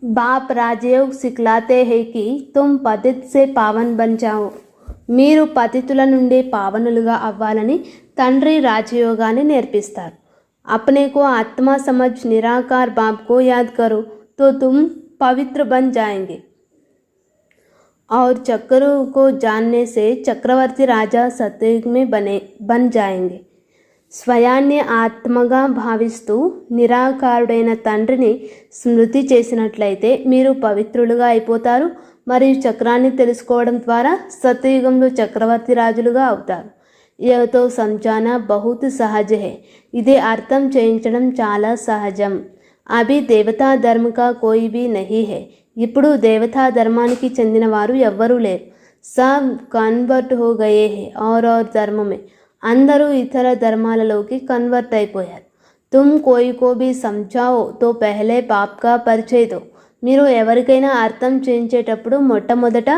బాప్ రాజయోగ్ సిఖలాతే హే కి తుమ్ పతిత్ సే పావన్ బన్ జాओ, మీరు పతితుల నుండి పావనులుగా అవ్వాలని తండ్రి రాజయోగాన్ని నేర్పిస్తారు. అప్నే కో ఆత్మ సమజ్ నిరాకార్ బాప్ కో యాద్ కరో తో తుమ్ పవిత్ర బన్ జాయేంగే, और चक्रों को जानने से चक्रवर्ती राजा सतयुग में बन जाएंगे. స్వయాన్ని ఆత్మగా భావిస్తూ నిరాకారుడైన తండ్రిని స్మృతి చేసినట్లయితే మీరు పవిత్రులుగా అయిపోతారు, మరియు చక్రాన్ని తెలుసుకోవడం ద్వారా సత్యయుగంలో చక్రవర్తి రాజులుగా అవుతారు. యహతో సంజానా బహుత్ సహజ హై, ఇది అర్థం చేయించడం చాలా సహజం. అభి దేవతా ధర్మ కా కోయి భీ నహీ హై, ఇప్పుడు దేవతా ధర్మానికి చెందిన వారు ఎవ్వరూ లేరు. సబ్ కన్వర్ట్ హో గయే హై ఔర్ ధర్మ మే, అందరూ ఇతర ధర్మాలలోకి కన్వర్ట్ అయిపోయారు. తుమ్ కోయి కో భీ సమझाओ తో పహలే బాప్ కా పరిచయ్ దో, మీరు ఎవరికైనా అర్థం చేయించేటప్పుడు మొట్టమొదట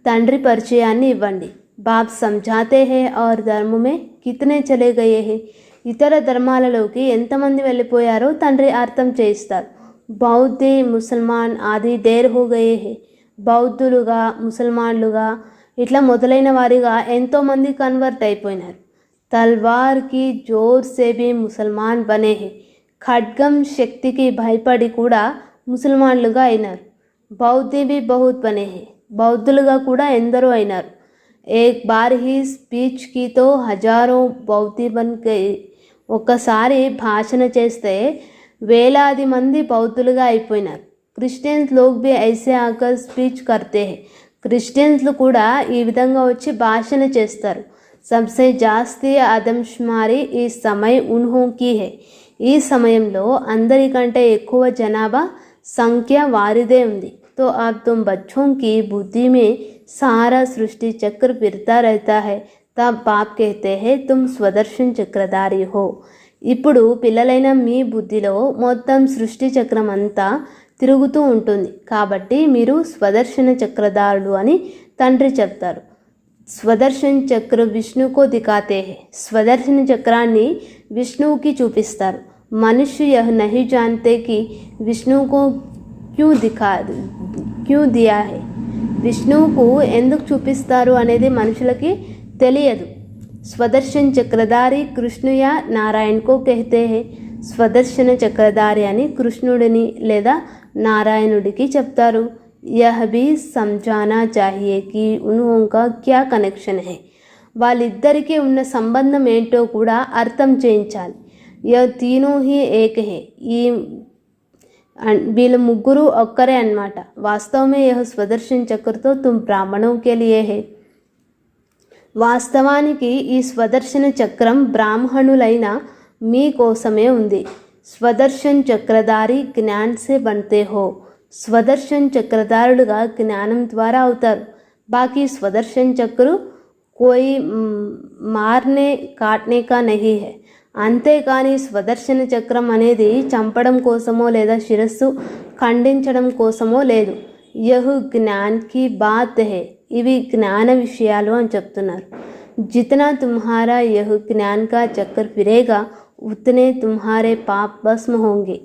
తండ్రి పరిచయాన్ని ఇవ్వండి. బాప్ సమझाते हैं और धर्म में कितने चले गए हैं, ఇతర ధర్మాలలోకి ఎంతమంది వెళ్ళిపోయారో తండ్రి అర్థం చేయిస్తారు. బౌద్ధి ముసల్మాన్ ఆది డేర్ హో గయే హే, బౌద్ధులుగా ముసల్మాన్లుగా ఇట్లా మొదలైన వారిగా ఎంతోమంది కన్వర్ట్ అయిపోయినారు. తల్వార్ కి జోర్ సే భీ ముసల్మాన్ బనే హే, ఖడ్గం శక్తికి భయపడి కూడా ముసల్మాన్లుగా అయినారు. బౌద్ధి భీ బహుత్ బనే హే, బౌద్ధులుగా కూడా ఎందరో అయినారు. ఏక్ బార్ హీ స్పీచ్ కి తో హజారో బౌద్ధి బన్ గయే, ఒక్కసారి భాషణ చేస్తే వేలాది మంది బౌద్ధులుగా అయిపోయినారు. క్రిస్టియన్స్ లోగ్ భీ ఐసే ఆకర్ స్పీచ్ కర్తే హే, క్రిస్టియన్స్లు కూడా ఈ విధంగా వచ్చి భాషణ చేస్తారు. సబ్సే జాస్తి ఆదమ్షుమారీ ఈ సమయ ఉన్హోంకి హే, ఈ సమయంలో అందరికంటే ఎక్కువ జనాభా సంఖ్య వారిదే ఉంది. తో అబ్ తుమ్ బచ్చోं की बुद्धि में सारा सृष्टि चक्र फिरता रहता है, तब बाप कहते हैं तुम स्वदर्शन चक्रधारी हो. ఇప్పుడు పిల్లలైన మీ బుద్ధిలో మొత్తం సృష్టి చక్రం అంతా తిరుగుతూ ఉంటుంది, కాబట్టి మీరు స్వదర్శన చక్రధారులు అని తండ్రి చెప్తారు. స్వదర్శన చక్ర విష్ణుకో దిఖాతే హే, స్వదర్శన చక్రాన్ని విష్ణువుకి చూపిస్తారు. మనుష్య యహ్ నహీ జాన్తే కి విష్ణువుకో క్యూ దియా హే, విష్ణువుకు ఎందుకు చూపిస్తారు అనేది మనుషులకి తెలియదు. స్వదర్శన చక్రధారి కృష్ణుయ నారాయణకో కహతే హే, స్వదర్శన చక్రధారి అని కృష్ణుడిని లేదా నారాయణుడికి చెప్తారు. यह भी समझाना चाहिए कि उनका क्या కనెక్షన్ है, వాళ్ళిద్దరికీ ఉన్న సంబంధం ఏంటో కూడా అర్థం చేయించాలి. యह तीनों ही एक है, ఈ వీళ్ళు ముగ్గురు ఒక్కరే అన్నమాట. వాస్తవమే యह స్వదర్శన చక్రతో తుమ్ బ్రాహ్మణోं के लिए है, వాస్తవానికి ఈ స్వదర్శన చక్రం బ్రాహ్మణులైన మీ కోసమే ఉంది. స్వదర్శన్ చక్రధారి జ్ఞాన్ సే బంతే హో, స్వదర్శన్ చక్రధారులుగా జ్ఞానం ద్వారా అవుతారు. బాకీ స్వదర్శన్ చక్రు కోయి మార్నే కాట్నే కా నహీ హై. అంతేకాని స్వదర్శన చక్రం అనేది చంపడం కోసమో లేదా శిరస్సు ఖండించడం కోసమో లేదు. యహ్ జ్ఞాన్ కి బాత్ హై. ఇవి జ్ఞాన విషయాలు అని చెప్తున్నారు. జితనా తుమ్హారా యహ్ జ్ఞాన్ కా చక్ర ఫిరేగా ఉతనే తుమ్హారే పాప్ భస్మ హోంగే.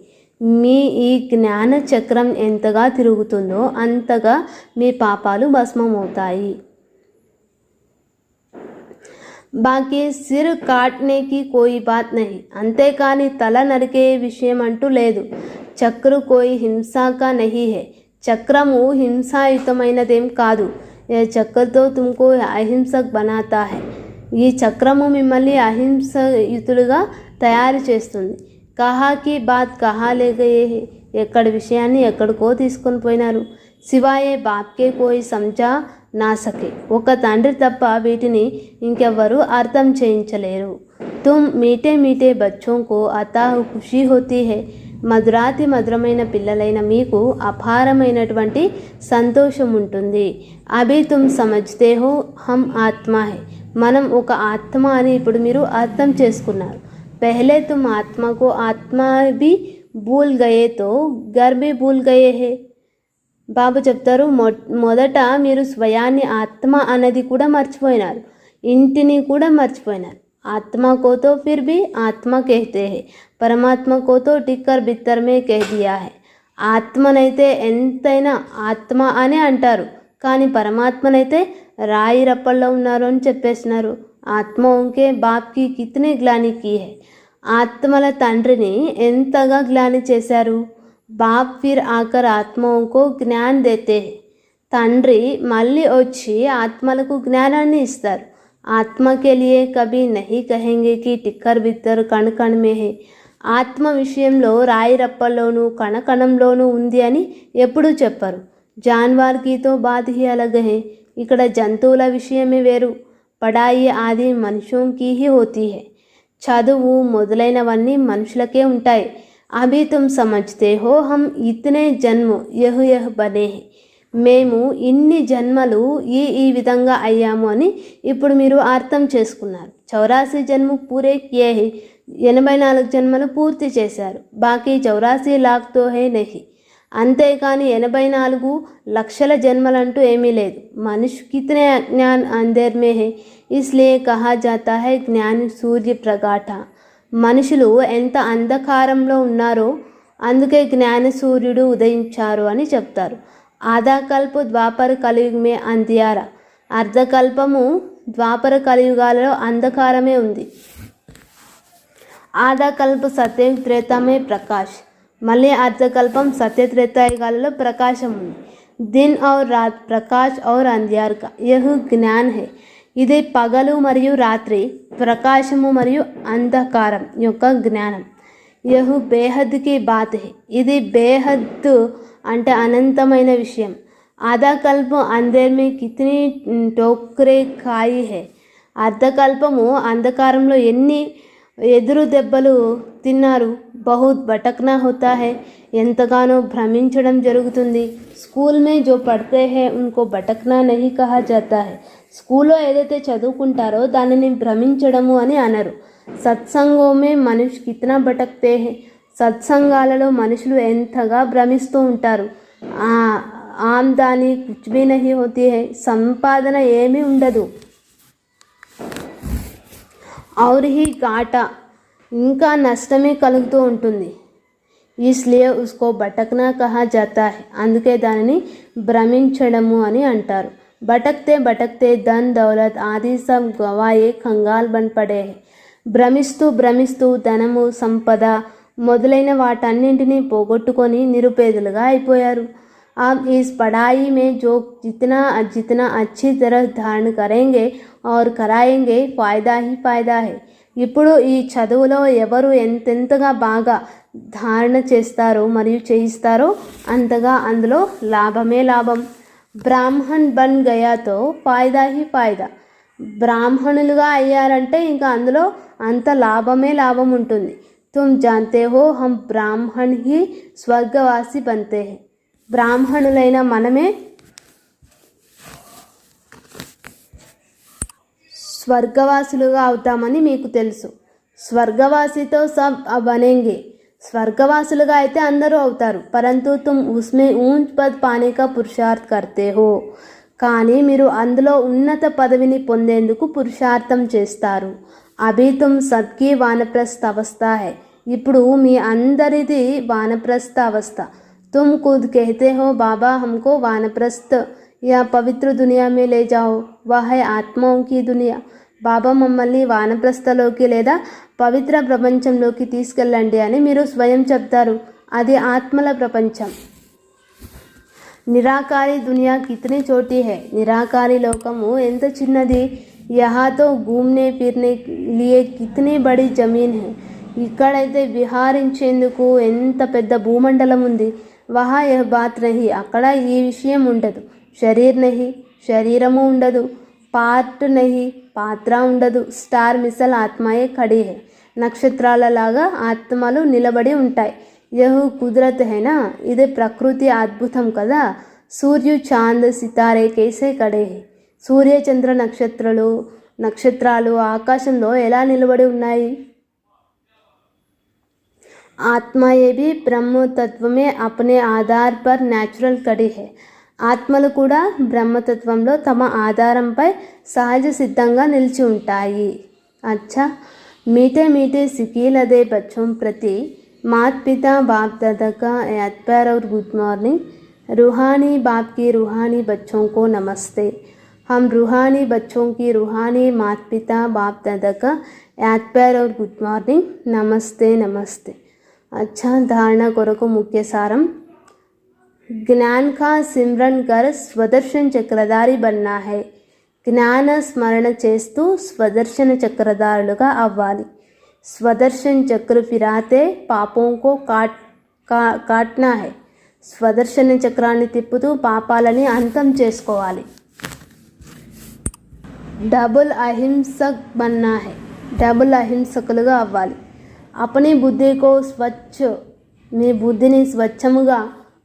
మీ ఈ జ్ఞాన చక్రం ఎంతగా తిరుగుతుందో అంతగా మీ పాపాలు భస్మమవుతాయి. బాకీ సిర్ కాట్నేకి కోయి బాత్ నహీ. అంతేకాని తల నరికే విషయం అంటూ లేదు. చక్రు కోయి హింసాకా నహీ హై. చక్రము హింసాయుతమైనదేం కాదు. ఏ చక్రతో తుమ్కో అహింసక్ బనాతా హై. ఈ చక్రము మిమ్మల్ని అహింసయుతులుగా తయారు చేస్తుంది. కహాకి బాత్ కహా లే గయే హై. ఎక్కడి విషయాన్ని ఎక్కడికో తీసుకొని పోయినారు. సివాయే బాప్కే కోయి సంజా నా సకే. ఒక తండ్రి తప్ప వీటిని ఇంకెవ్వరూ అర్థం చేయించలేరు. తుమ్ మీటే మీటే బచ్చోంకో అతాహు ఖుషీ హోతీ హై. మధురాతి మధురమైన పిల్లలైన మీకు అపారమైనటువంటి సంతోషం ఉంటుంది. అభి తుమ్ సమజ్తే హో హమ్ ఆత్మ హై. మనం ఒక ఆత్మ అని ఇప్పుడు మీరు అర్థం చేసుకున్నారు. పహలే తుమ్ ఆత్మకు ఆత్మ భీ భూల్ గయే తో ఘర్ భీ భూల్ గయే హై. బాబు చెప్తారు, మొదట మీరు స్వయాన్ని ఆత్మ అన్నది కూడా మర్చిపోయినారు, ఇంటిని కూడా మర్చిపోయినారు. ఆత్మ को तो फिर भी आत्मा कहते हैं, परमात्మ को तो टिक्कर बित्तर में कह दिया है. ఆత్మనైతే ఎంతైనా ఆత్మ అనే అంటారు, కానీ పరమాత్మనైతే రాయి రప్పల్లో ఉన్నారు అని చెప్పేసినారు. ఆత్మ ఉంకే బాప్కి కితనే గ్లాని కీ హై. ఆత్మల తండ్రిని ఎంతగా గ్లాని చేశారు. బాప్ ఫిర్ ఆకర్ ఆత్మకు జ్ఞాన్ దేతే హై. తండ్రి మళ్ళీ వచ్చి ఆత్మలకు జ్ఞానాన్ని ఇస్తారు. ఆత్మ के लिए कभी नहीं कहेंगे कि टिक्कर बित्तर कण कण में है. ఆత్మ విషయంలో రాయి రప్పల్లోనూ కణకణంలోనూ ఉంది అని ఎప్పుడూ చెప్పరు. జాన్వార్కి తో బాత్ హీ అలగ్ హై. ఇక్కడ జంతువుల విషయమే వేరు. పడాయి ఆది మనుషుంకి హీ హోతీ హై. చదువు మొదలైనవన్నీ మనుషులకే ఉంటాయి. అభి తుమ్ సమజ్తే హో హమ్ ఇతనే జన్మ యహ్ యహ్ బనే హై. మేము ఇన్ని జన్మలు ఈ విధంగా అయ్యాము అని ఇప్పుడు మీరు అర్థం చేసుకున్నారు. 84 జన్మ పూరే కియే హై. 84 జన్మలు పూర్తి చేశారు. బాకీ 84 లాఖ్ తో హై నహి. అంతేకాని 84 లక్షల జన్మలంటూ ఏమీ లేదు. మనుష్ కితనే అజ్ఞాన్ అంధేర్ మే హై, ఇస్లియే కహా జాతా హై జ్ఞాన్ సూర్య ప్రగాఠ. మనుషులు ఎంత అంధకారంలో ఉన్నారో అందుకే జ్ఞాన సూర్యుడు ఉదయించారు అని చెప్తారు. ఆధాకల్ప ద్వాపర కలియుగ మే అంధియారా. అర్ధకల్పము ద్వాపర కలియుగాలలో అంధకారమే ఉంది. ఆధాకల్ప సత్యయుగ త్రేతామే ప్రకాష్. మళ్ళీ అర్ధకల్పం సత్యత్రేతాయుగాలలో ప్రకాశం ఉంది. దిన్ ఔర్ రాత్ ప్రకాష్ ఔర్ అంధియార్ కా యహ్ జ్ఞాన్ హై. ఇది పగలు మరియు రాత్రి, ప్రకాశము మరియు అంధకారం యొక్క జ్ఞానం. యహ్ బేహద్ కి బాత్ హై. ఇది బేహద్ అంటే అనంతమైన విషయం. ఆధాకల్పం అంధేర్ మే కితనీ టోక్రే ఖాయి హై. అర్ధకల్పము అంధకారంలో ఎన్ని ఎదురు దెబ్బలు తిన్నారు. బహుత్ భటక్నా హోతా హై. ఎంతగానో భ్రమించడం జరుగుతుంది. స్కూల్ మే జో పढ़ते हैं उनको భటక్నా నహీ కహా జాతా హై. స్కూల్లో ఏదైతే చదువుకుంటారో దానిని భ్రమించడము అని అనరు. సత్సంగో మే మనుష్ కితనా భటక్తే హై. సత్సంగాలలో మనుషులు ఎంతగా భ్రమిస్తూ ఉంటారు. ఆమ్దాని కుచ్ భీ నహీ హోతీ హై. సంపాదన ఏమీ ఉండదు. ఔర్ హీ ఘాటా, ఇంకా నష్టమే కలుగుతూ ఉంటుంది. ఇస్లియే ఉస్కో భటక్నా కహా జాతా హై. అందుకే దానిని భ్రమించడము అని అంటారు. భటక్తే భటక్తే ధన్ దౌలత్ ఆది సబ్ గవాయే కంగాల్ బన్ పడే హై. భ్రమిస్తూ భ్రమిస్తూ ధనము సంపద మొదలైన వాటన్నింటినీ పోగొట్టుకొని నిరుపేదలుగా అయిపోయారు. आप इस पढ़ाई में जो जितना जितना अच्छी तरह धारण करेंगे और कराएंगे फायदा ही फायदा है. ఇప్పుడు ఈ చదువులో ఎవరు ఎంతెంతగా బాగా ధారణ చేస్తారో మరియు చేయిస్తారో అంతగా అందులో లాభమే లాభం. బ్రాహ్మణ్ బన్ గయాతో ఫాయిదా హీ ఫాయిదా. బ్రాహ్మణులుగా అయ్యారంటే ఇంకా అందులో అంత లాభమే లాభం ఉంటుంది. तुम जानते हो हम ब्राह्मण ही स्वर्गवासी बनते हैं. బ్రాహ్మణులైన మనమే స్వర్గవాసులుగా అవుతామని మీకు తెలుసు. స్వర్గవాసితో సబ్ బనేంగే, స్వర్గవాసులుగా అయితే అందరూ అవుతారు. పరంతు తుమ్ ఉస్మే ఊంచ్ పద్ పానే కా పురుషార్థ్ కర్తే హో, కానీ మీరు అందులో ఉన్నత పదవిని పొందేందుకు పురుషార్థం చేస్తారు. అభి తుమ్ సబ్కి వానప్రస్థ అవస్థ హై, ఇప్పుడు మీ అందరిది వానప్రస్థ అవస్థ. तुम खुद कहते हो बाबा हमको वानप्रस्थ या पवित्र दुनिया में ले जाओ, वह है आत्माओं की दुनिया. బాబా మమ్మల్ని వానప్రస్థలోకి లేదా పవిత్ర ప్రపంచంలోకి తీసుకెళ్ళండి అని మీరు స్వయం చెప్తారు. అది ఆత్మల ప్రపంచం. నిరాకారి దునియా కితనీ చోటీ హై, నిరాకారి లోకము ఎంత చిన్నది. యహాతో ఘూమ్నే ఫిర్నే లియే కితనీ బడి జమీన్ హై, ఇక్కడైతే విహారించేందుకు ఎంత పెద్ద భూమండలం ఉంది. వహా యహ్ బాత్ నహీ, అక్కడ ఈ విషయం ఉండదు. శరీర్ నహీ, శరీరము ఉండదు. పార్ట్ నహీ, పాత్ర ఉండదు. స్టార్ మిసల్ ఆత్మాయే ఖడీ హై, నక్షత్రాల లాగా ఆత్మలు నిలబడి ఉంటాయి. యహ్ కుదరత్ హైనా, ఇది ప్రకృతి అద్భుతం కదా. సూర్యు చాంద్ సితారే కేసే ఖడే హై, సూర్య చంద్ర నక్షత్రాలు ఆకాశంలో ఎలా నిలబడి ఉన్నాయి. आत्मा ये भी ब्रह्म तत्व में अपने आधार पर नेचुरल कड़ी है, ఆత్మలు కూడా బ్రహ్మతత్వంలో తమ ఆధారంపై సహజ సిద్ధంగా నిలిచి ఉంటాయి. అచ్చా, మీఠే మీఠే సికీలదే బచ్చోं प्रति माता पिता बाप दादा का याद प्यार और गुड मॉर्निंग. रूहानी बाप की रूहानी बच्चों को नमस्ते. हम रूहानी बच्चों की रूहानी माता पिता बाप दादा का याद प्यार और गुड मॉर्निंग. नमस्ते नमस्ते. अच्छा, धारणा కొరకు ముఖ్య సారం. జ్ఞాన్ కా సిమ్రన్ కర్ స్వదర్శన్ చక్రధారి బన్నా హై, జ్ఞాన స్మరణ చేస్తూ స్వదర్శన చక్రధారులుగా అవ్వాలి. స్వదర్శన్ చక్ర ఫిరాతే పాపోం కో కాట్నా హై, స్వదర్శన చక్రాన్ని తిప్పుతూ పాపాలని అంతం చేసుకోవాలి. డబుల్ అహింసక్ బన్నా హై, డబుల్ అహింసకులుగా అవ్వాలి. अपनी बुद्धि को स्वच्छ, మీ బుద్ధిని స్వచ్ఛముగా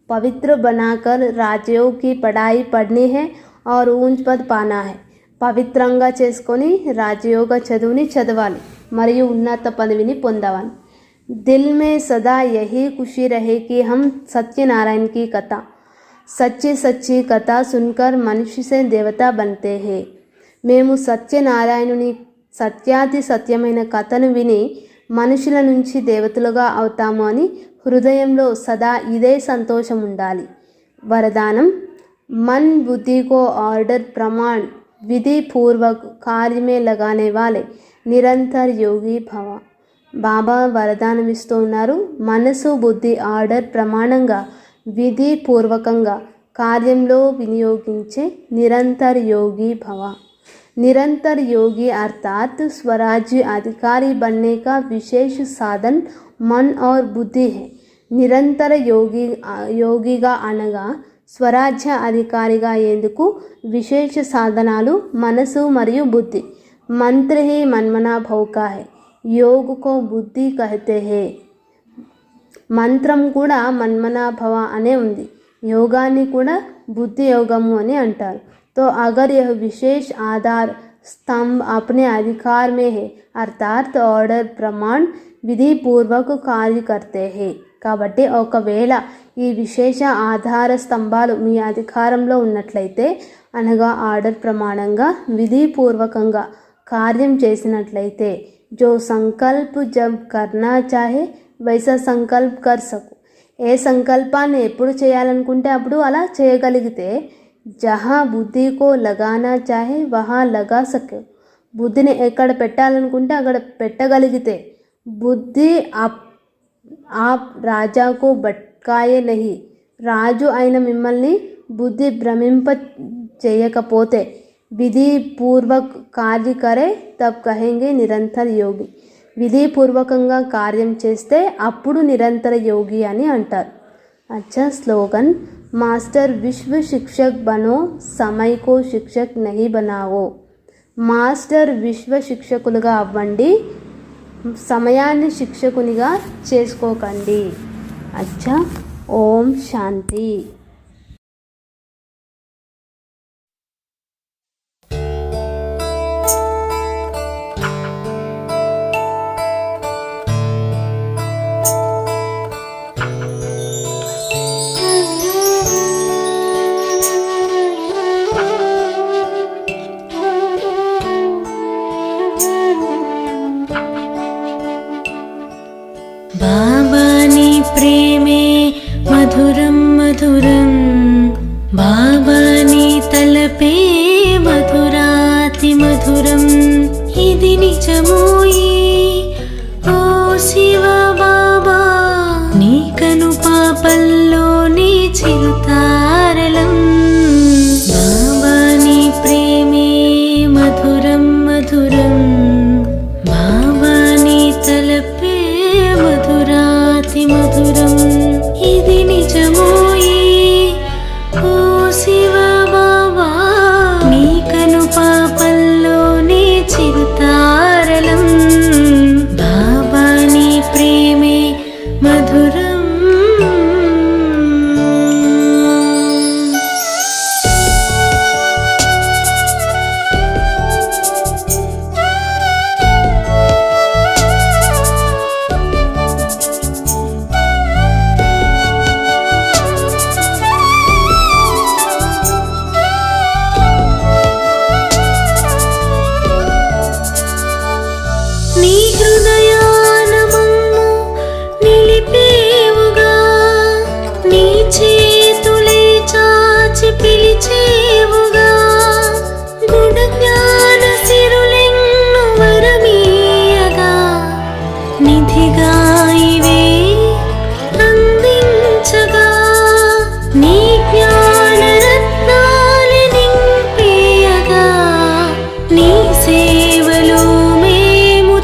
పవిత్ర బనాకర్ రాజయోగ్ की पढ़ाई पढ़नी है और ऊंच पद पाना है. పవిత్రంగా చేసుకొని రాజయోగ చదువుని చదవాలి మరియు ఉన్నత పదవిని పొందవాలి. दिल में सदा यही खुशी रहे कि हम सत्यनारायण की कथा, सच्ची सच्ची कथा सुनकर मनुष्य से देवता बनते हैं. మేము సత్యనారాయణుని సత్యాతి సత్యమైన కథను విని మనుషుల నుంచి దేవతలుగా అవుతాము అని హృదయంలో సదా ఇదే సంతోషం ఉండాలి. వరదానం. मन बुद्धि को ऑर्डर प्रमाण विधि पूर्वक कार्य में लगाने वाले నిరంతర యోగి భవ. బాబా వరదానం ఇస్తూ ఉన్నారు. మనసు బుద్ధి ఆర్డర్ ప్రమాణంగా విధి పూర్వకంగా కార్యంలో వినియోగించే నిరంతర యోగి భవ. निरंतर योगी अर्थात स्वराज्य अधिकारी बनने का विशेष साधन मन और बुद्धि है. నిరంతర యోగిగా అనగా స్వరాజ్య అధికారిగా అయ్యేందుకు విశేష సాధనాలు మనసు మరియు బుద్ధి. మంత్ర హి మన్మనా భౌ కా హై, యోగ్ కో బుద్ధి కహతే హై. మంత్రం కూడా మన్మనా భవ అనే ఉంది, యోగాన్ని కూడా బుద్ధి యోగము అని అంటారు. तो अगर यह विशेष आधार स्तंभ अपने अधिकार में है अर्थात ऑर्डर प्रमाण विधि पूर्वक कार्य करते हैं. కాబట్టి ఒకవేళ ఈ విశేష ఆధార స్తంభాలు మీ అధికారంలో ఉన్నట్లయితే అనగా ఆర్డర్ ప్రమాణంగా విధిపూర్వకంగా కార్యం చేసినట్లయితే जो संकल्प जब करना चाहे वैसा संकल्प कर सको, ఏ సంకల్పాన్ని ఎప్పుడు చేయాలనుకుంటే అప్పుడు అలా చేయగలిగితే జహా బుద్ధి కో లగానా చాహే వహా లగా సకే, బుద్ధిని ఎక్కడ పెట్టాలనుకుంటే అక్కడ పెట్టగలిగితే బుద్ధి ఆప్ రాజాకు భట్కాయే నహి, రాజు అయిన మిమ్మల్ని బుద్ధి భ్రమింప చేయకపోతే విధిపూర్వక్ కార్య కరే తబ్ కహెంగే నిరంతర యోగి, విధిపూర్వకంగా కార్యం చేస్తే అప్పుడు నిరంతర యోగి అని అంటారు. अच्छा स्लोगन. मास्टर विश्व शिक्षक बनो, समय को शिक्षक नहीं बनाओ. మాస్టర్ విశ్వ శిక్షకులుగా అవ్వండి, సమయాన్ని శిక్షకునిగా చేసుకోకండి. అచ్చా, ఓం శాంతి. బాబా నీ ప్రేమే మధురం మధురం, బాబా నీ తలపే మధురాతి మధురం. ఇది నిజమోయి ఓ శివ బాబా, నీ కను పాపల్లోని చిరుతారలం. బాబా నీ ప్రేమే మధురం మధురం, బాబా నీ తలపే మధురాతి మధురం. ఇది నిజమోయి ఓ శివ బాబా, నీ కను పాపల్లోని చిరుతారలం. బాబా నీ ప్రేమే మధురం. నీ హృదయాన మమ్ము నిలిపేవుగా, నీ చేతులే చాచి పిలిచేవుగా. గుణ జ్ఞాన సిరులెన్ను వరమీయగా, నిధిగా ఇవే అందించగా. నీ జ్ఞాన రత్నాలు నింపేయగా, నీ సేవలో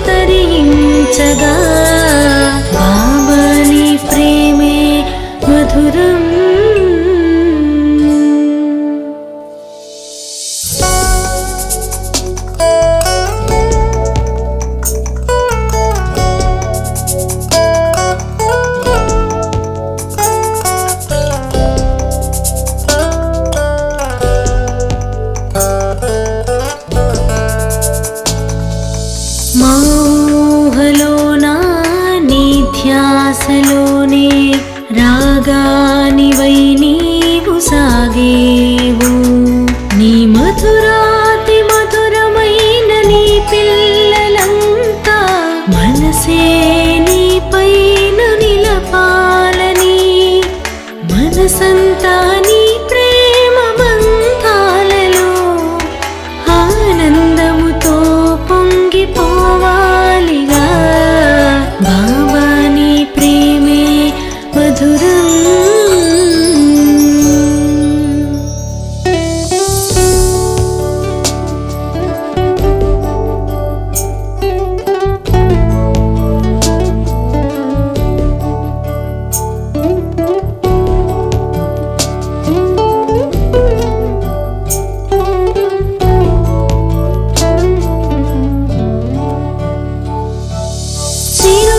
తరించగా. బాబా నీ ప్రేమే మధురం. మోహలోనా నీ ధ్యాసలోనే రాగానివై నీవు సాగేవు. నీ మధురాతి మధురమైన నీ పిల్లలంతా మనసే నీ పైన నిలపాలని, మనసంతా నీ ప్రేమ బంధాలలో ఆనందముతో పొంగిపోవాలిగా. బాబా నీ ప్రేమే మధురం. చిరు